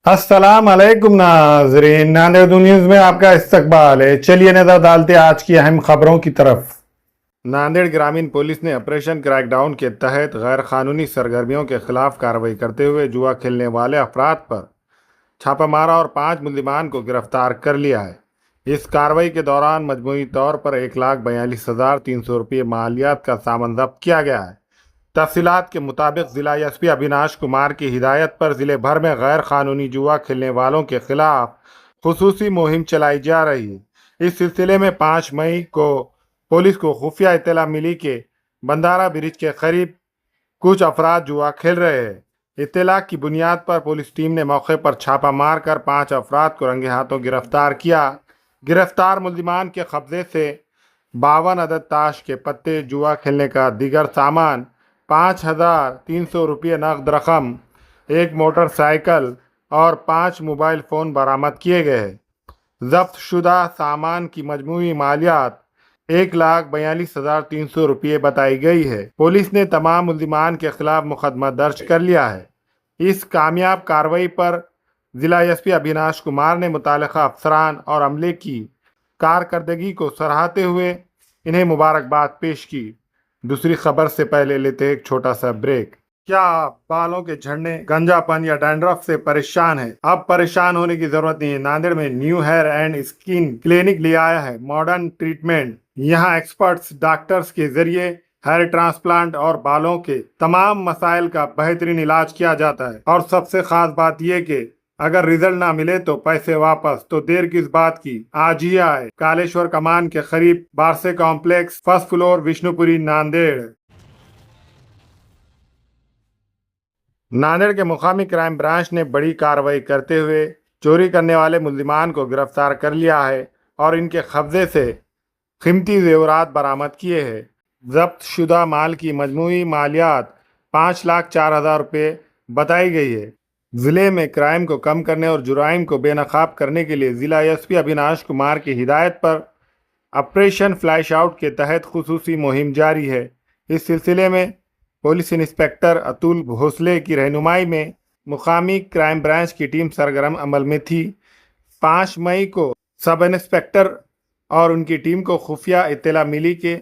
अस्सलाम अलैकुम नाजरीन, नांदेड़ न्यूज में आपका इस्तकबाल है। चलिए नजर डालते हैं आज की अहम खबरों की तरफ। नांदेड़ ग्रामीण पुलिस ने ऑपरेशन क्रैकडाउन के तहत गैर कानूनी सरगर्मियों के खिलाफ कार्रवाई करते हुए जुआ खेलने वाले अफराद पर छापा मारा और 5 मुल्जिमान को गिरफ्तार कर लिया है। इस कार्रवाई के दौरान मजमूई तौर पर 1,42,300 रुपये मालियात का सामान जब्त किया गया है। तफसीलात के मुताबिक जिला एसपी अविनाश कुमार की हिदायत पर जिले भर में गैर कानूनी जुआ खेलने वालों के खिलाफ खुसूसी मुहिम चलाई जा रही है। इस सिलसिले में 5 मई को पुलिस को खुफिया इत्तला मिली कि बंदारा ब्रिज के करीब कुछ अफराद जुआ खेल रहे हैं। इत्तला की बुनियाद पर पुलिस टीम ने मौके पर छापा मारकर 5 अफराद को रंगे हाथों गिरफ्तार किया। गिरफ्तार मुल्जिमान के कब्जे से 52 अदद ताश के पत्ते, जुआ खेलने का दीगर सामान, 5,300 रुपये नकद रकम, एक मोटरसाइकिल और 5 मोबाइल फ़ोन बरामद किए गए हैं। जब्त शुदा सामान की मजमूई मालियात 1,42,300 रुपये बताई गई है। पुलिस ने तमाम मुल्जिमान के खिलाफ मुकदमा दर्ज कर लिया है। इस कामयाब कार्रवाई पर जिला एसपी अविनाश कुमार ने मुताल्लिका अफसरान और अमले की कारकर्दगी को सराहते हुए इन्हें मुबारकबाद पेश की। दूसरी खबर से पहले लेते हैं एक छोटा सा ब्रेक। क्या आप बालों के झड़ने, गंजापन या डैंड्रफ से परेशान हैं? अब परेशान होने की जरूरत नहीं है। नांदेड़ में new hair and skin clinic ले आया है मॉडर्न ट्रीटमेंट। यहाँ एक्सपर्ट्स डॉक्टर्स के जरिए हेयर ट्रांसप्लांट और बालों के तमाम मसाइल का बेहतरीन इलाज किया जाता है। और सबसे खास बात यह कि अगर रिजल्ट ना मिले तो पैसे वापस। तो देर किस बात की, आज ही आए। कालेश्वर कमान के करीब बारसे complex, first floor, Vishnupuri, Nanded. Nanded के मुकामी क्राइम ब्रांच ने बड़ी कार्रवाई करते हुए चोरी करने वाले मुल्जिमान को गिरफ्तार कर लिया है और इनके कब्जे से कीमती जेवरात बरामद किए हैं। जब्त शुदा माल की मजमूई मालियात 5,04,000 रुपये बताई गई है। जिले में क्राइम को कम करने और जुराइम को बेनकाब करने के लिए जिला एसपी अविनाश कुमार की हिदायत पर ऑपरेशन फ्लैश आउट के तहत खुसूसी मुहिम जारी है। इस सिलसिले में पुलिस इंस्पेक्टर अतुल भोसले की रहनुमाई में मुकामी क्राइम ब्रांच की टीम सरगर्म अमल में थी। 5 मई को सब इंस्पेक्टर और उनकी टीम को खुफिया इत्तला मिली कि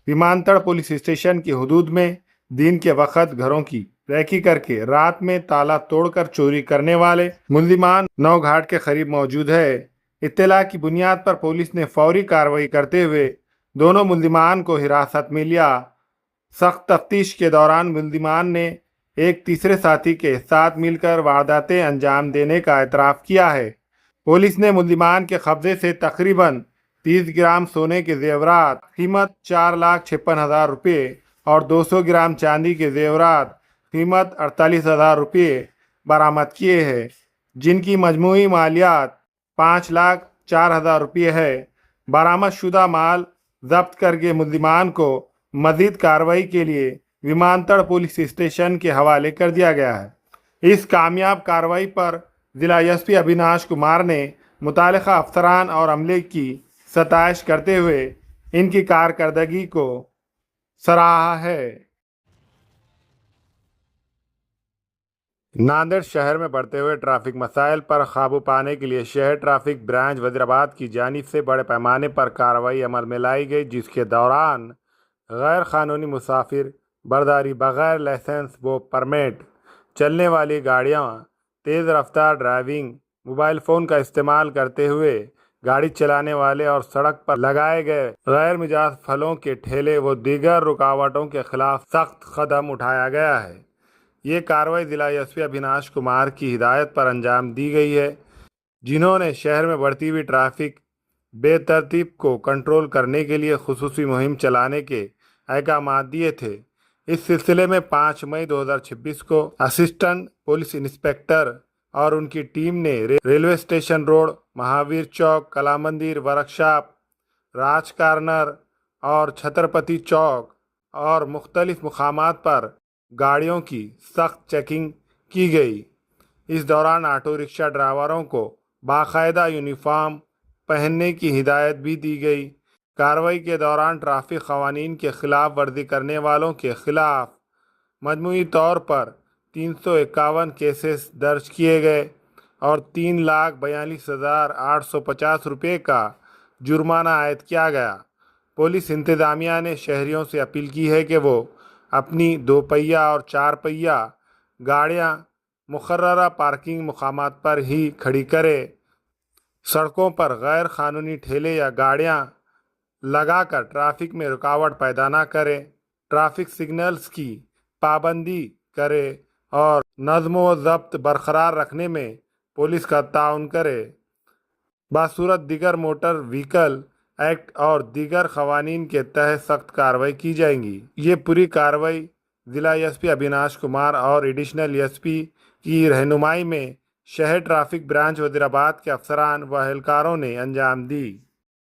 विमानतल पुलिस स्टेशन की हदूद में दिन के वक्त घरों की रेकी करके रात में ताला तोड़कर चोरी करने वाले मुल्जिमान नौघाट के करीब मौजूद है। इत्तला की बुनियाद पर पुलिस ने फौरी कार्रवाई करते हुए दोनों मुल्जिमान को हिरासत में लिया। सख्त तफ्तीश के दौरान मुल्जिमान ने एक तीसरे साथी के साथ मिलकर वारदातें अंजाम देने का एतराफ़ किया है। पुलिस ने मुल्जिमान के कब्जे से तकरीबन 30 ग्राम सोने के जेवरात कीमत 4,56,000 रुपये और 200 ग्राम चांदी के जेवरात कीमत 48,000 रुपये बरामद किए हैं, जिनकी मजमूई मालियात 5,04,000 रुपये है। बरामद शुदा माल जब्त करके मुल्जिमान को मजीद कार्रवाई के लिए विमानतल पुलिस स्टेशन के हवाले कर दिया गया है। इस कामयाब कार्रवाई पर जिला एसपी अविनाश कुमार ने मुताल्लिका अफसरान और अमले की सताइश करते हुए इनकी कारकर्दगी को सराहा है। नांदेड़ शहर में बढ़ते हुए ट्रैफिक मसाइल पर काबू पाने के लिए शहर ट्रैफिक ब्रांच वजीराबाद की जानिब से बड़े पैमाने पर कार्रवाई अमल में लाई गई, जिसके दौरान गैर कानूनी मुसाफिर बरदारी, बगैर लाइसेंस व परमिट चलने वाली गाड़ियाँ, तेज़ रफ्तार ड्राइविंग, मोबाइल फ़ोन का इस्तेमाल करते हुए गाड़ी चलाने वाले और सड़क पर लगाए गए गैर मिजाज फलों के ठेले व दीगर रुकावटों के खिलाफ सख्त कदम उठाया गया है। ये कार्रवाई जिला एसपी अविनाश कुमार की हिदायत पर अंजाम दी गई है, जिन्होंने शहर में बढ़ती हुई ट्रैफिक बेतरतीब को कंट्रोल करने के लिए खुसूसी मुहिम चलाने के अहकाम दिए थे। इस सिलसिले में 5 मई 2026 को असिस्टेंट पुलिस इंस्पेक्टर और उनकी टीम ने रेलवे स्टेशन रोड, महावीर चौक, कला मंदिर, वर्कशॉप, राज कार्नर और छत्रपति चौक और मुख्तलिफ मुकामात पर गाड़ियों की सख्त चेकिंग की गई। इस दौरान ऑटो रिक्शा ड्राइवरों को बाकायदा यूनिफॉर्म पहनने की हिदायत भी दी गई। कार्रवाई के दौरान ट्रैफिक कवानीन के खिलाफ वर्जी करने वालों के खिलाफ मजमूई तौर पर 351 केसेस दर्ज किए गए اور 3,42,850 روپے کا جرمانہ عائد کیا گیا۔ پولیس انتظامیہ نے شہریوں سے اپیل کی ہے کہ وہ اپنی 2 پہیہ اور 4 پہیہ گاڑیاں مقررہ پارکنگ مقامات پر ہی کھڑی کرے، سڑکوں پر غیر قانونی ٹھیلے یا گاڑیاں لگا کر ٹریفک میں رکاوٹ پیدا نہ کرے، ٹریفک سگنلز کی پابندی کرے اور نظم و ضبط برقرار رکھنے میں پولیس کا تعاون کرے۔ بصورت دیگر موٹر وہیکل ایکٹ اور دیگر قوانین کے تحت سخت کارروائی کی جائے گی۔ یہ پوری کارروائی ضلع ایس پی ابھیناش کمار اور ایڈیشنل ایس پی کی رہنمائی میں شہر ٹریفک برانچ وزیر آباد کے افسران و اہلکاروں نے انجام دی۔